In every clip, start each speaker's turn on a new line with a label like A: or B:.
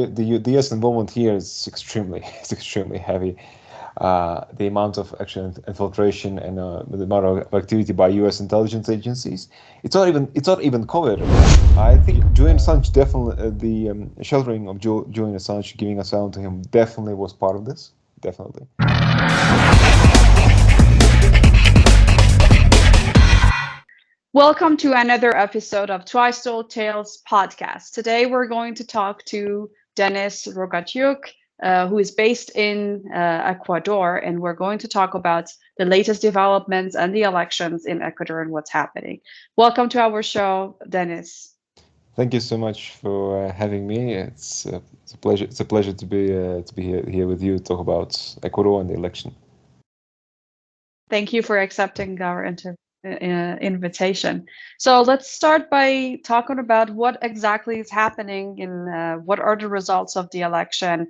A: the U.S. involvement here is extremely heavy. The amount of actual infiltration and the amount of activity by U.S. intelligence agencies, it's not even covered. I think Julian Assange definitely the sheltering of Julian Assange, giving asylum to him, definitely was part of this. Definitely.
B: Welcome to another episode of Twice Told Tales podcast. Today we're going to talk to Denis Rogatyuk, who is based in Ecuador, and we're going to talk about the latest developments and the elections in Ecuador and what's happening. Welcome to our show, Denis.
A: Thank you so much for having me. It's a pleasure. It's a pleasure to be here with you to talk about Ecuador and the election.
B: Thank you for accepting our invitation. So let's start by talking about what exactly is happening and what are the results of the election.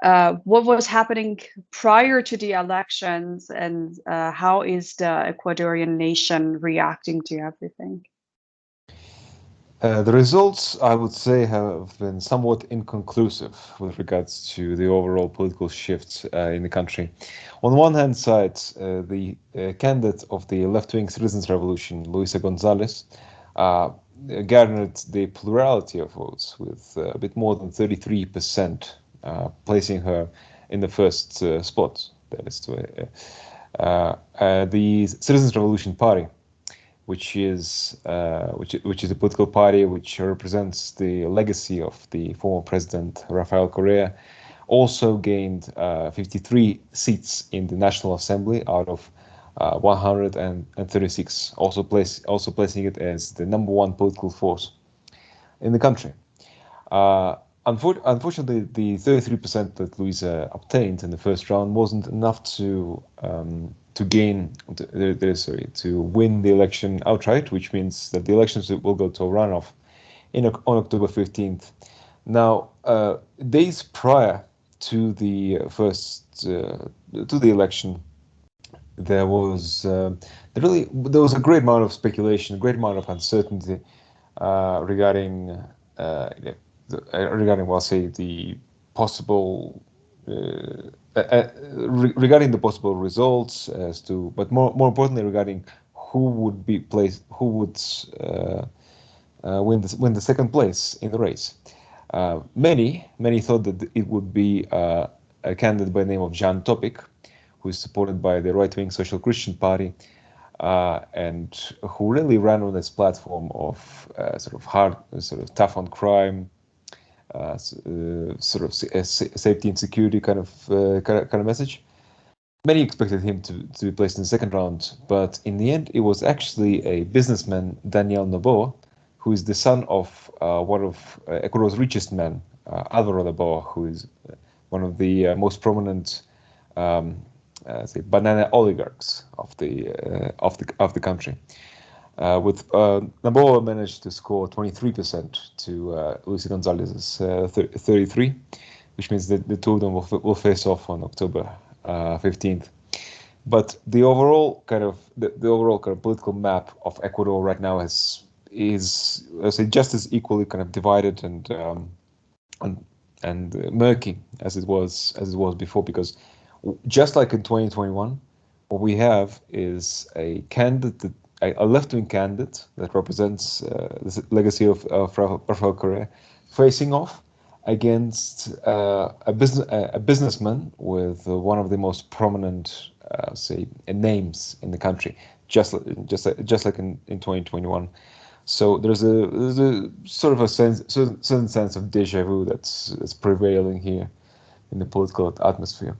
B: What was happening prior to the elections, and how is the Ecuadorian nation reacting to everything?
A: The results, I would say, have been somewhat inconclusive with regards to the overall political shift in the country. On the one hand side, the candidate of the left-wing citizens' revolution, Luisa Gonzalez, garnered the plurality of votes with a bit more than 33%, placing her in the first spot. That is the Citizens' Revolution Party, which is a political party which represents the legacy of the former president Rafael Correa, also gained 53 seats in the National Assembly out of 136, also placing it as the number one political force in the country. Unfortunately, the 33% that Luisa obtained in the first round wasn't enough to win the election outright, which means that the elections will go to a runoff on October 15th. Now, days prior to the election, there was a great amount of speculation, a great amount of uncertainty regarding the possible regarding the possible results but more importantly regarding who would win the second place in the race. Many thought that it would be a candidate by the name of Jan Topic, who is supported by the right-wing Social Christian Party, and who really ran on this platform of sort of tough on crime, safety and security kind of message. Many expected him to be placed in the second round, but in the end, it was actually a businessman, Daniel Noboa, who is the son of one of Ecuador's richest men, Alvaro Noboa, who is one of the most prominent banana oligarchs of the country. With Noboa managed to score 23% to Luisa Gonzalez's 33, which means that the two of them will face off on October 15th. But the overall kind of political map of Ecuador right now is just as equally kind of divided and murky as it was before, because just like in 2021, what we have is a left-wing candidate that represents the legacy of Rafael Correa, facing off against a businessman with one of the most prominent, names in the country, just like in 2021. So there's a sort of a certain sense of déjà vu that's prevailing here in the political atmosphere.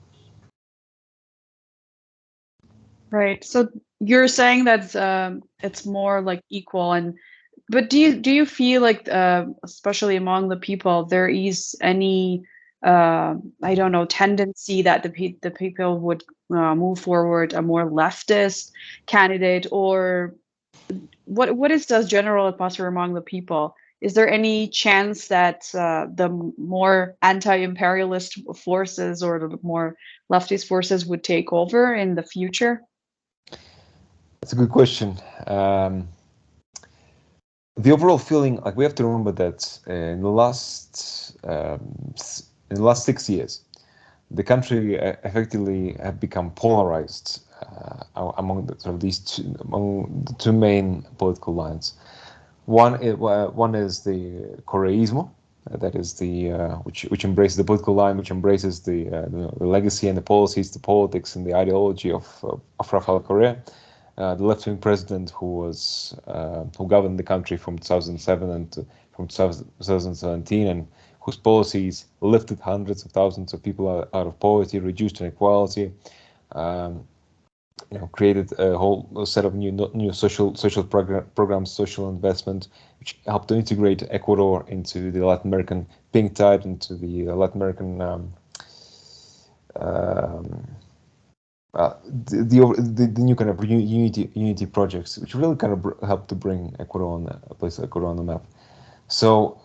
B: Right. So you're saying that it's more like equal, but do you feel like, especially among the people, there is any I don't know, tendency that the people would move forward a more leftist candidate, or what is the general atmosphere among the people? Is there any chance that the more anti-imperialist forces or the more leftist forces would take over in the future?
A: That's a good question. the overall feeling, like we have to remember that in the last 6 years, the country effectively have become polarized among the, sort of among the two main political lines. One is the Correísmo, that is the which embraces the political line, which embraces the legacy and the policies, the politics and the ideology of Rafael Correa, the left-wing president who governed the country from 2007 and from 2017, and whose policies lifted hundreds of thousands of people out of poverty, reduced inequality, created a whole set of new social programs, social investment, which helped to integrate Ecuador into the Latin American pink tide, into the Latin American the new kind of unity projects, which really kind of helped to bring Ecuador on the map. So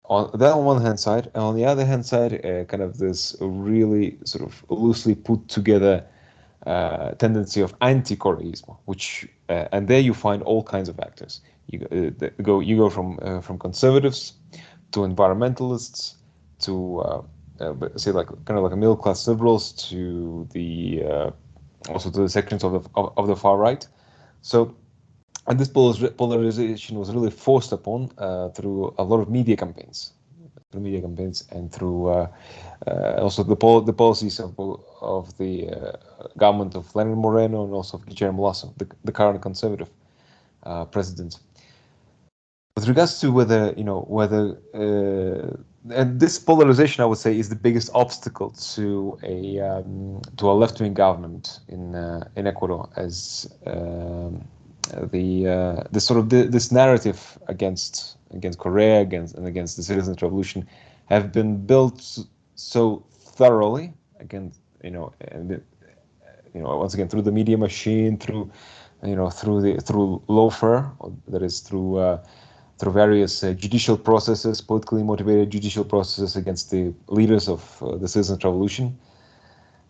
A: on one hand side, and on the other hand side, kind of this really sort of loosely put together tendency of anti-Correismo, which and there you find all kinds of actors. You go from conservatives to environmentalists to say like kind of like a middle class liberals to the also to the sections of the far right. So, and this polarization was really forced upon through a lot of media campaigns, and through also the policies of the government of Lenin Moreno and also of Guillermo Lasso, the current conservative president. With regards to whether and this polarization, I would say, is the biggest obstacle to a left-wing government in Ecuador, as this narrative against Correa, against the citizens' revolution, have been built so thoroughly against once again through the media machine, through lawfare, that is through various judicial processes, politically motivated judicial processes against the leaders of the citizens' revolution.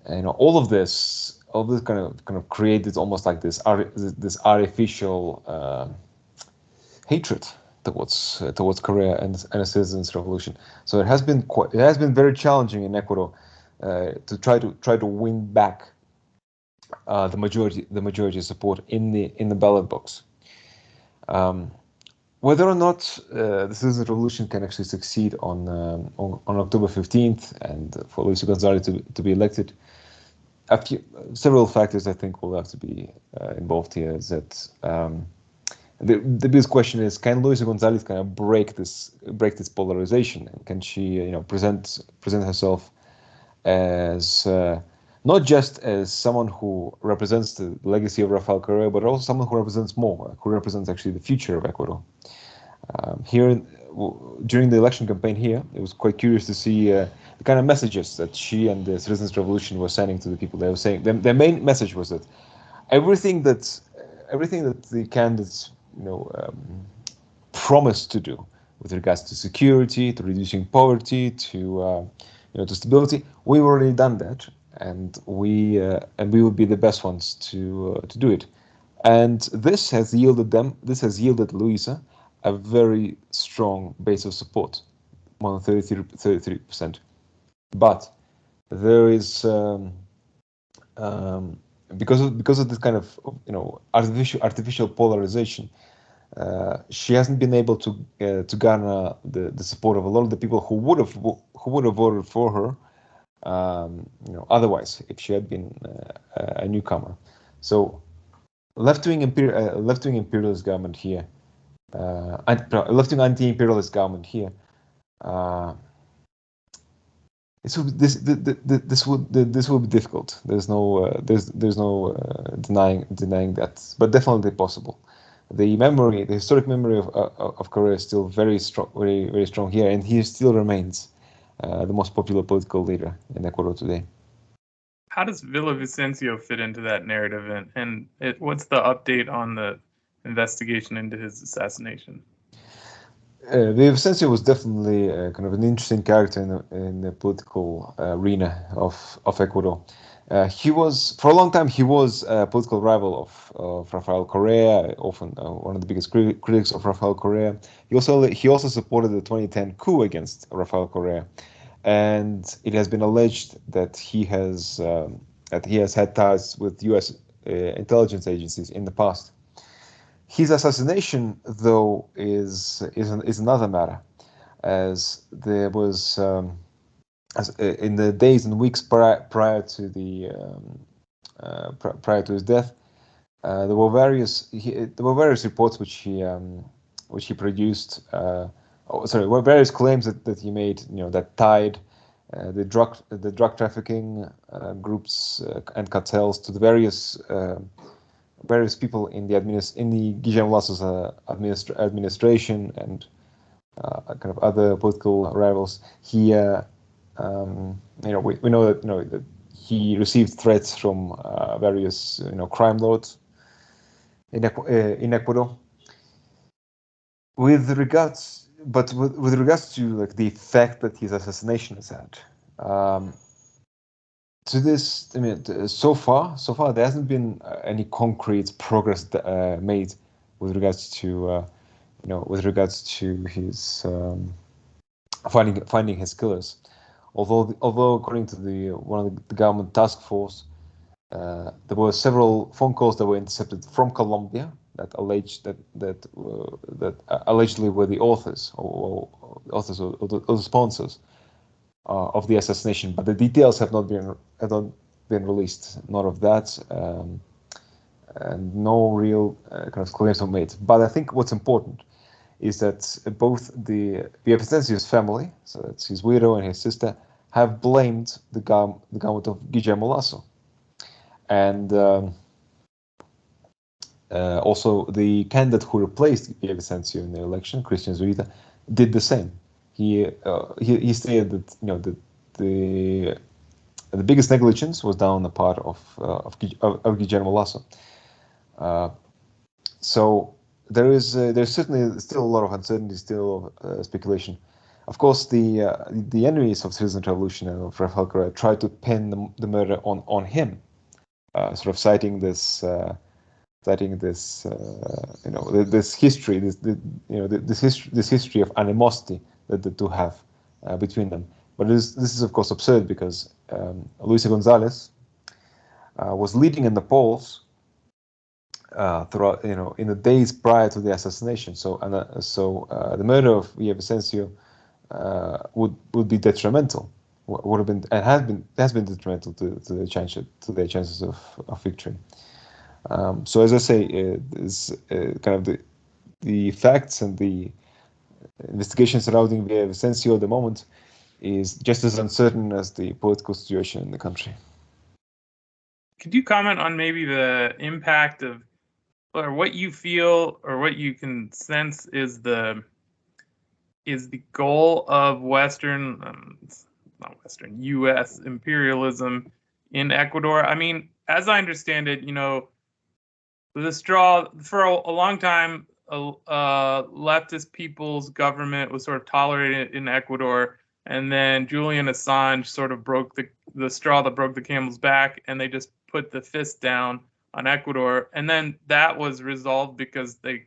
A: And all of this kind of created almost like this artificial hatred towards Korea and a citizens' revolution. So it has been very challenging in Ecuador to try to win back the majority support in the ballot box. Whether or not the citizens' revolution can actually succeed on October 15th and for Luis Gonzalez to be elected, several factors I think will have to be involved here. Is that the biggest question is, can Luis Gonzalez kind of break this polarization, and can she present herself as not just as someone who represents the legacy of Rafael Correa, but also someone who represents more, who represents actually the future of Ecuador. During the election campaign here, it was quite curious to see the kind of messages that she and the Citizens' Revolution were sending to the people. They were saying their main message was that everything that the candidates promised to do with regards to security, to reducing poverty, to stability, we've already done that, and we will be the best ones to do it. And this has yielded Luisa a very strong base of support, more than 33%. But there is because of this kind of artificial polarization, she hasn't been able to garner the support of a lot of the people who would have voted for her otherwise, if she had been a newcomer. So left-wing imperialist government here, left-wing anti-imperialist government here. This will be difficult. There's no denying that, but definitely possible. The historic memory of Korea is still very strong, very strong here, and he still remains the most popular political leader in Ecuador today.
C: How does Villavicencio fit into that narrative, and what's the update on the investigation into his assassination?
A: Villavicencio was definitely kind of an interesting character in the political arena of Ecuador. He was, for a long time, he was a political rival of Rafael Correa, often one of the biggest critics of Rafael Correa. He also supported the 2010 coup against Rafael Correa, and it has been alleged that he has had ties with U.S. Intelligence agencies in the past. His assassination, though, is another matter, as there was. In the days and weeks prior to his death, there were various reports which he produced. Were various claims that he made, that tied the drug trafficking groups and cartels to the various people in the Guillermo Lasso's administration and kind of other political rivals. We know that he received threats from various crime lords in Ecuador. With regards to like the effect that his assassination has had, to this, so far there hasn't been any concrete progress made with regards to his finding his killers. Although according to one of the government task force, there were several phone calls that were intercepted from Colombia that allegedly were the authors or the sponsors of the assassination, but the details have not been released. None of that, and no real kind of claims were made. But I think what's important is that both the Villavicencio's family, so that's his widow and his sister, have blamed the government of Guillermo Lasso. And also the candidate who replaced Villavicencio in the election, Christian Zurita, did the same. He stated that the biggest negligence was done on the part of Guillermo Lasso. So there's certainly still a lot of uncertainty, still speculation. Of course, the enemies of citizen revolution and of Rafael Correa tried to pin the murder on him, sort of citing this history, this history of animosity that the two have between them. But this is of course absurd, because Luisa Gonzalez was leading in the polls throughout, in the days prior to the assassination. So the murder of Villavicencio would be detrimental. Would have been and has been detrimental to their chances of victory. So as I say, kind of the facts and the investigation surrounding Villavicencio at the moment is just as uncertain as the political situation in the country.
C: Could you comment on maybe the impact of, or what you feel, or what you can sense is the goal of U.S. imperialism in Ecuador? I mean, as I understand it, the straw for a long time, leftist people's government was sort of tolerated in Ecuador, and then Julian Assange sort of broke the straw that broke the camel's back, and they just put the fist down on Ecuador, and then that was resolved because they've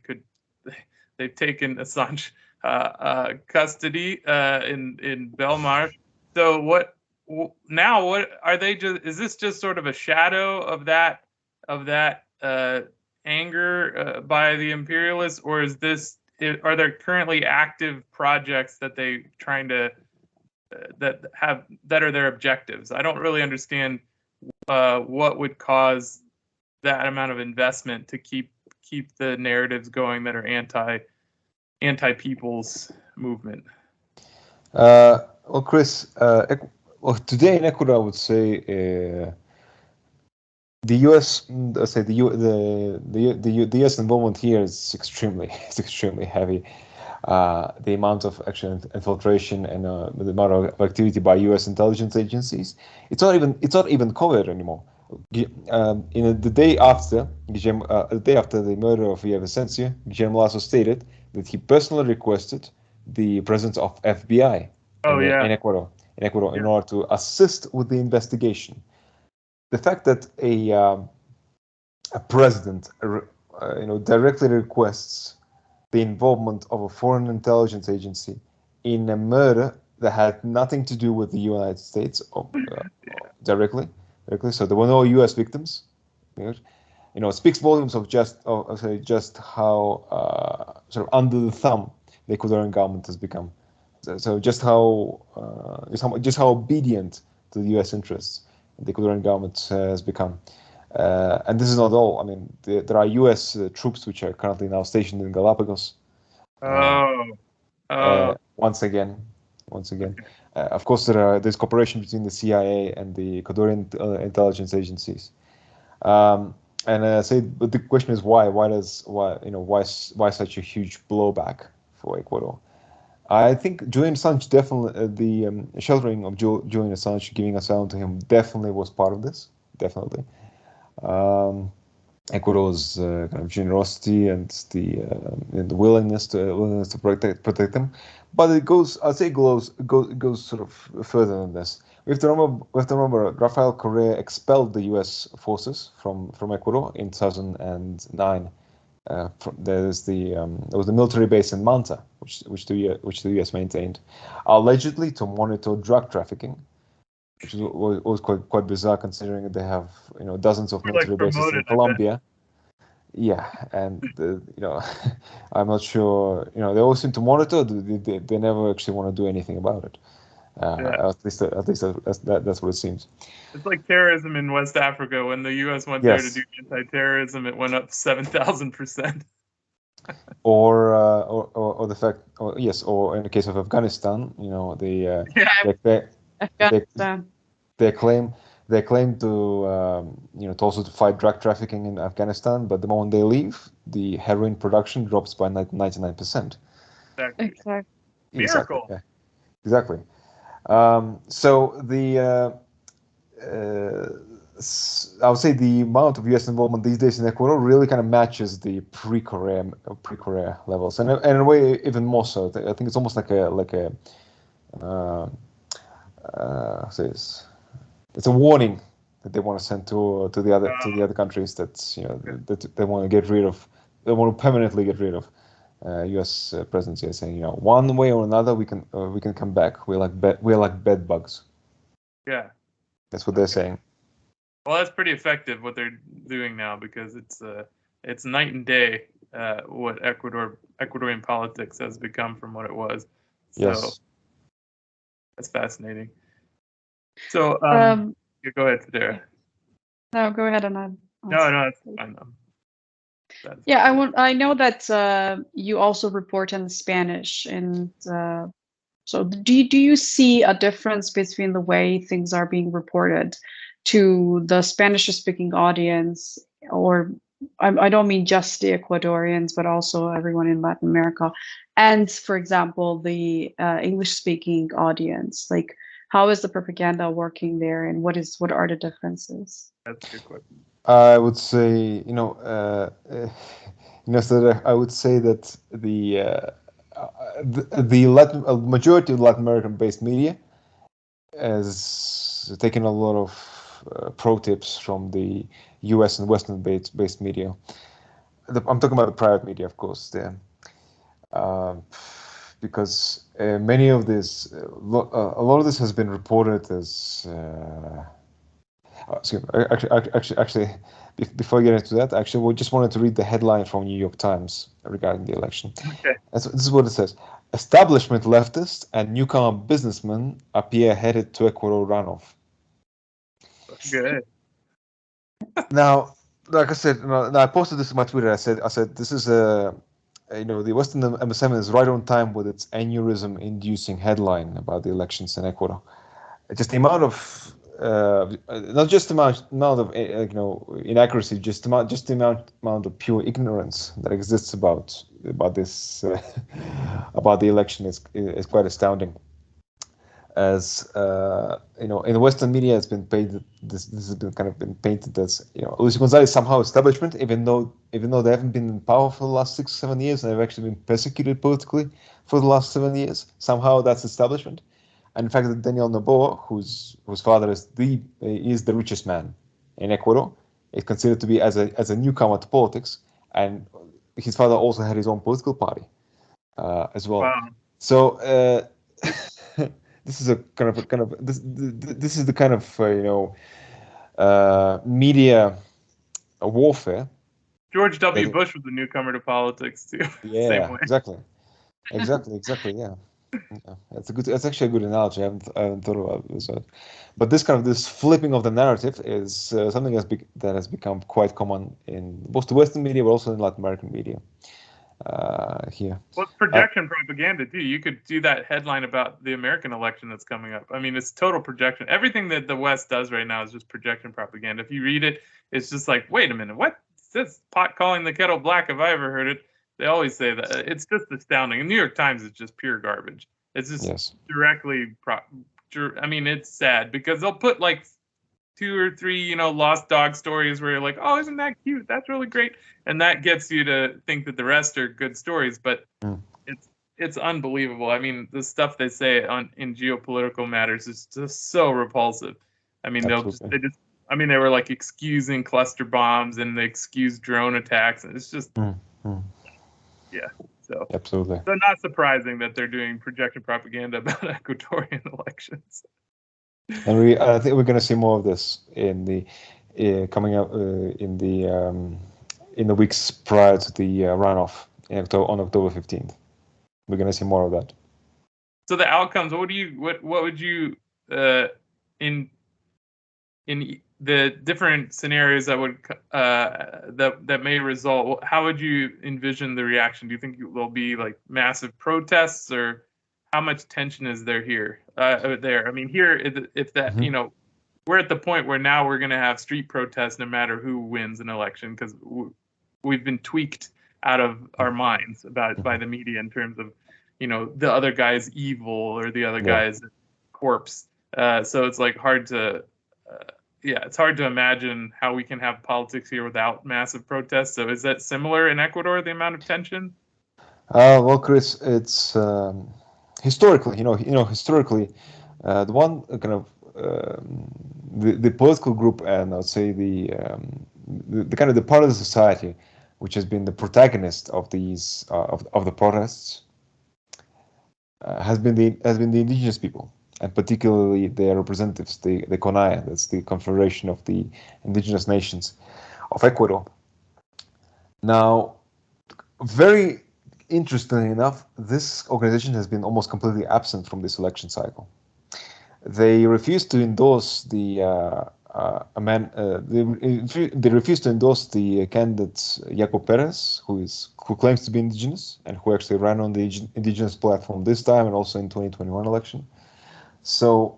C: taken Assange custody in Belmar. So what are they just? Is this just sort of a shadow of that anger by the imperialists, or are there currently active projects that they trying to that are their objectives? I don't really understand what would cause that amount of investment to keep the narratives going that are anti people's movement.
A: Well, Chris, today in Ecuador, I would say the U.S. the U.S. involvement here is extremely heavy. The amount of actual infiltration and the amount of activity by U.S. intelligence agencies, it's not even covered anymore. The day after the murder of Villavicencio, Guillermo Lasso stated that he personally requested the presence of FBI in Ecuador in order to assist with the investigation. the fact that a president, directly requests the involvement of a foreign intelligence agency in a murder that had nothing to do with the United States directly. So there were no U.S. victims. Speaks volumes of just how sort of under the thumb the Ecuadorian government has become. So just how obedient to the U.S. interests the Ecuadorian government has become. And this is not all. I mean, there are U.S. troops which are currently now stationed in Galapagos. Once again. Of course, there's cooperation between the CIA and the Ecuadorian intelligence agencies. But the question is why? Why such a huge blowback for Ecuador? I think Julian Assange definitely, the sheltering of Julian Assange, giving asylum to him, definitely was part of this. Definitely. Ecuador's kind of generosity and the willingness to protect them, but it goes sort of further than this. We have to remember Rafael Correa expelled the U.S. forces from Ecuador in 2009. There was the military base in Manta, which the U.S. maintained, allegedly to monitor drug trafficking, which was quite bizarre considering that they have dozens of military bases in Colombia. Yeah, and I'm not sure. They always seem to monitor. They never actually want to do anything about it. At least that's what it seems.
C: It's like terrorism in West Africa. When the U.S. went there to do anti-terrorism, it went up 7,000%.
A: Or the fact, or in the case of Afghanistan, they claim to also to fight drug trafficking in Afghanistan, but the moment they leave, the heroin production drops by 99%.
C: Exactly. Miracle.
A: Yeah. Exactly. So I would say the amount of U.S. involvement these days in Ecuador really kind of matches the pre-Korea levels, and in a way even more so. I think it's almost like it's a warning that they want to send to the other countries that that they want to get rid of. They want to permanently get rid of U.S. presence here, saying one way or another we can come back. We're like bed bugs.
C: Yeah,
A: that's what they're saying.
C: Well, that's pretty effective what they're doing now, because it's night and day what Ecuadorian politics has become from what it was. So
A: yes,
C: that's fascinating. So you go ahead, Federa.
B: No, go ahead, Anand.
C: No, that's fine.
B: Yeah, I know that you also report in Spanish, and so do you see a difference between the way things are being reported to the Spanish-speaking audience, or I don't mean just the Ecuadorians, but also everyone in Latin America, and for example, the English-speaking audience? Like, how is the propaganda working there, and what are the differences?
C: That's a good question.
A: I would say, so I would say that the majority of Latin American-based media has taken a lot of pro tips from the U.S. and Western-based media. I'm talking about the private media, of course, there, because many of this, a lot of this has been reported as. Excuse me. Actually, before I get into that, we just wanted to read the headline from New York Times regarding the election.
C: Okay.
A: This is what it says: establishment leftists and newcomer businessmen appear headed to Ecuador runoff.
C: Good.
A: Now, like I said, I posted this on my Twitter. I said this is the Western MSM is right on time with its aneurysm-inducing headline about the elections in Ecuador. Just the amount of not just the amount of inaccuracy, just the amount of pure ignorance that exists about this about the election is quite astounding. As in the Western media, it's been painted. This has been kind of been painted as Luis González somehow establishment, even though they haven't been in power for the last 6-7 years, and they've actually been persecuted politically for the last 7 years. Somehow that's establishment. And in fact, Daniel Noboa, whose father is the richest man in Ecuador is considered to be as a newcomer to politics, and his father also had his own political party as well.
C: Wow.
A: So this is this is the kind of media warfare.
C: George W. Bush was a newcomer to politics too.
A: Yeah,
C: Same way.
A: exactly. Yeah. That's actually a good analogy. I haven't thought about this. But this flipping of the narrative is something that has become quite common in both the Western media, but also in Latin American media here.
C: Well, it's projection propaganda too. You could do that headline about the American election that's coming up. I mean, it's total projection. Everything that the West does right now is just projection propaganda. If you read it, it's just like, wait a minute, what? This pot calling the kettle black, if I ever heard it. They always say that. It's just astounding. And New York Times is just pure garbage. It's just directly. I mean, it's sad because they'll put like 2 or 3, lost dog stories where you're like, oh, isn't that cute? That's really great, and that gets you to think that the rest are good stories. But it's unbelievable. I mean, the stuff they say in geopolitical matters is just so repulsive. I mean, they were like excusing cluster bombs and they excuse drone attacks, and it's just yeah. So
A: absolutely.
C: So not surprising that they're doing projection propaganda about Ecuadorian elections.
A: And I think we're going to see more of this in the coming up in the weeks prior to the runoff on October 15th. We're going to see more of that.
C: So the outcomes. What would you in the different scenarios that would that may result? How would you envision the reaction? Do you think there'll be like massive protests, or how much tension is there here? There, I mean, here, if that, we're at the point where now we're going to have street protests no matter who wins an election, because we've been tweaked out of our minds by the media in terms of, the other guy's evil or the other guy's corpse. So it's like hard to, it's hard to imagine how we can have politics here without massive protests. So is that similar in Ecuador, the amount of tension?
A: Well, Chris, it's historically, historically, the one kind of the political group, and I'd say the kind of the part of the society which has been the protagonist of these of the protests has been the indigenous people, and particularly their representatives, the CONAIE, that's the Confederation of the Indigenous Nations of Ecuador. Now, very interestingly enough, this organization has been almost completely absent from this election cycle. They refused to endorse the they refused to endorse the candidate Jaco Perez, who claims to be indigenous and who actually ran on the indigenous platform this time and also in 2021 election. So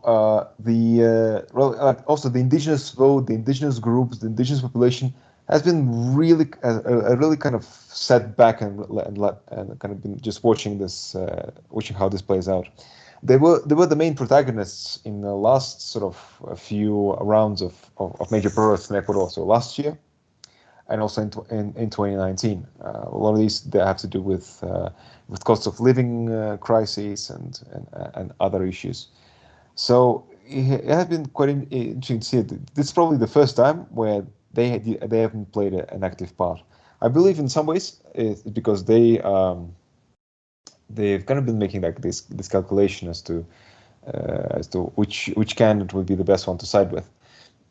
A: also the indigenous vote, the indigenous groups, the indigenous population has been really a really kind of set back and kind of been just watching this, watching how this plays out. They were the main protagonists in the last sort of a few rounds of major protests in Ecuador. So last year, and also in 2019, a lot of these they have to do with cost of living crises and other issues. So it has been quite interesting to see it. This is probably the first time where they haven't played an active part. I believe in some ways it's because they've kind of been making like this calculation as to which candidate would be the best one to side with.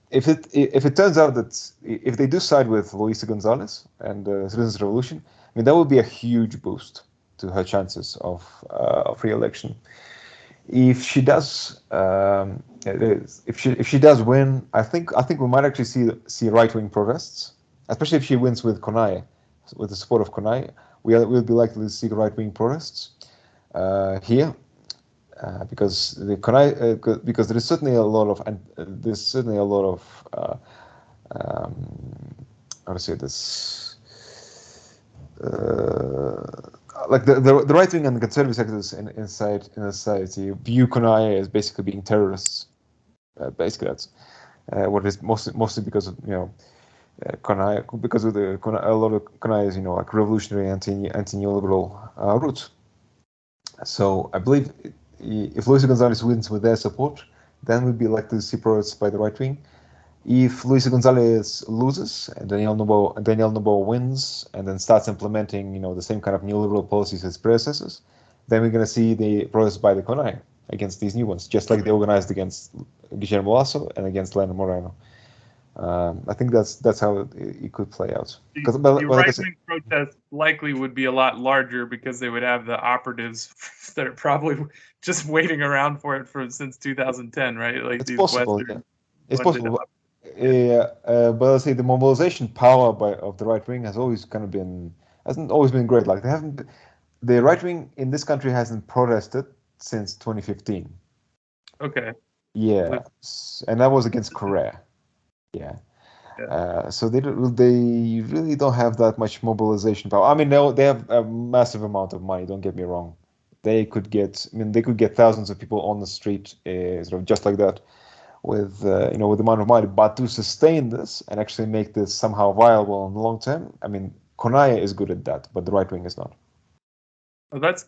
A: If it turns out that if they do side with Luisa Gonzalez and Citizens Revolution, I mean that would be a huge boost to her chances of re-election. If she does, if she does win, I think we might actually see right-wing protests, especially if she wins with CONAIE, with the support of CONAIE. We'll be likely to see right-wing protests here, because the CONAIE, because there is certainly a lot of how to say this. Like the right wing and the conservative sectors in society view CONAIE as basically being terrorists. Basically, that's what it is mostly because of CONAIE, because of a lot of CONAIE's like revolutionary anti-neoliberal roots. So I believe if Luisa Gonzalez wins with their support, then we'd be likely to see protests by the right wing. If Luis Gonzalez loses and Daniel Noboa wins and then starts implementing, the same kind of neoliberal policies as predecessors, then we're going to see the protests by the CONAIE against these new ones, just like they organized against Guillermo Lasso and against Lenin Moreno. I think that's how it could play out.
C: The right-wing protests likely would be a lot larger because they would have the operatives that are probably just waiting around for it since 2010, right? Like
A: it's possible.
C: Western,
A: Yeah. It's possible. But I'll say the mobilization power of the right wing hasn't always been great. Like the right wing in this country hasn't protested since 2015.
C: Okay.
A: Yeah, and that was against Korea. Yeah. So they really don't have that much mobilization power. I mean, they have a massive amount of money. Don't get me wrong. They could get thousands of people on the street, sort of just like that, with with the amount of money. But to sustain this and actually make this somehow viable in the long term, I mean, CONAIE is good at that, but the right wing is not.
C: That's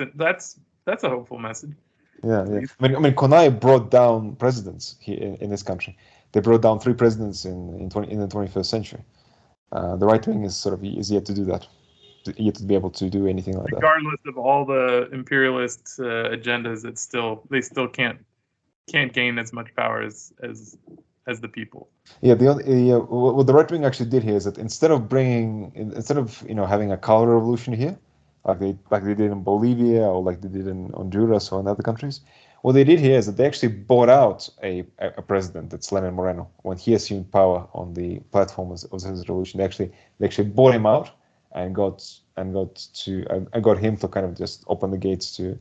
C: it. That's a hopeful message.
A: Yeah. I mean, CONAIE brought down presidents here in this country. They brought down 3 presidents in the 21st century. The right wing is yet to do that, yet to be able to do anything like that.
C: Regardless of all the imperialist agendas, they still can't gain as much power as the people.
A: Yeah, what the right wing actually did here is that instead of having a color revolution here, like they did in Bolivia or like they did in Honduras or in other countries, what they did here is that they actually bought out a president, that's Lenin Moreno, when he assumed power on the platform of his revolution. They actually bought him out and got him to kind of just open the gates to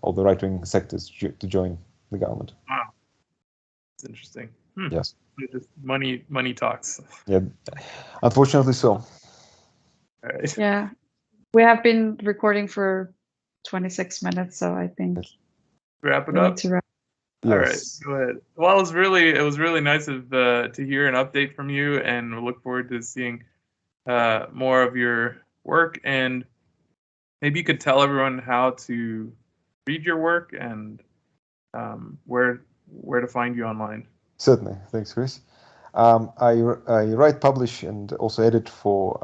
A: all the right wing sectors to join the government.
C: Wow, it's interesting.
A: Yes.
C: Just money talks.
A: Yeah, unfortunately so.
C: All right.
B: Yeah, we have been recording for 26 minutes, so I think
C: wrap it up. All right, go ahead. Well, it was really nice to hear an update from you, and we look forward to seeing more of your work. And maybe you could tell everyone how to read your work and where to find you online.
A: Certainly, thanks, Chris. I write, publish, and also edit for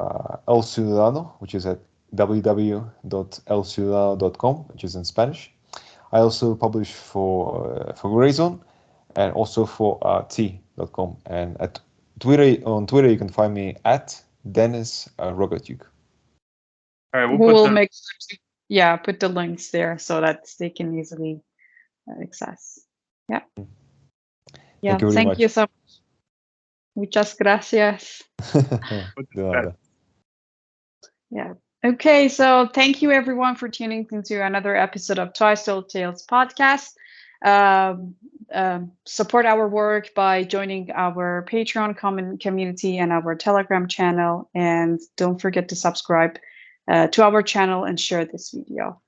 A: El Ciudadano, which is at www.elciudadano.com, which is in Spanish. I also publish for Grayzone and also for T.com. And on Twitter, you can find me at Denis Rogatyuk.
B: All right, we'll put the links there so that they can easily access. Yeah. Yeah. Thank you so much. Muchas gracias. Yeah. Okay, so thank you everyone for tuning into another episode of Twice Told Tales podcast. Support our work by joining our Patreon community and our Telegram channel, and don't forget to subscribe to our channel and share this video.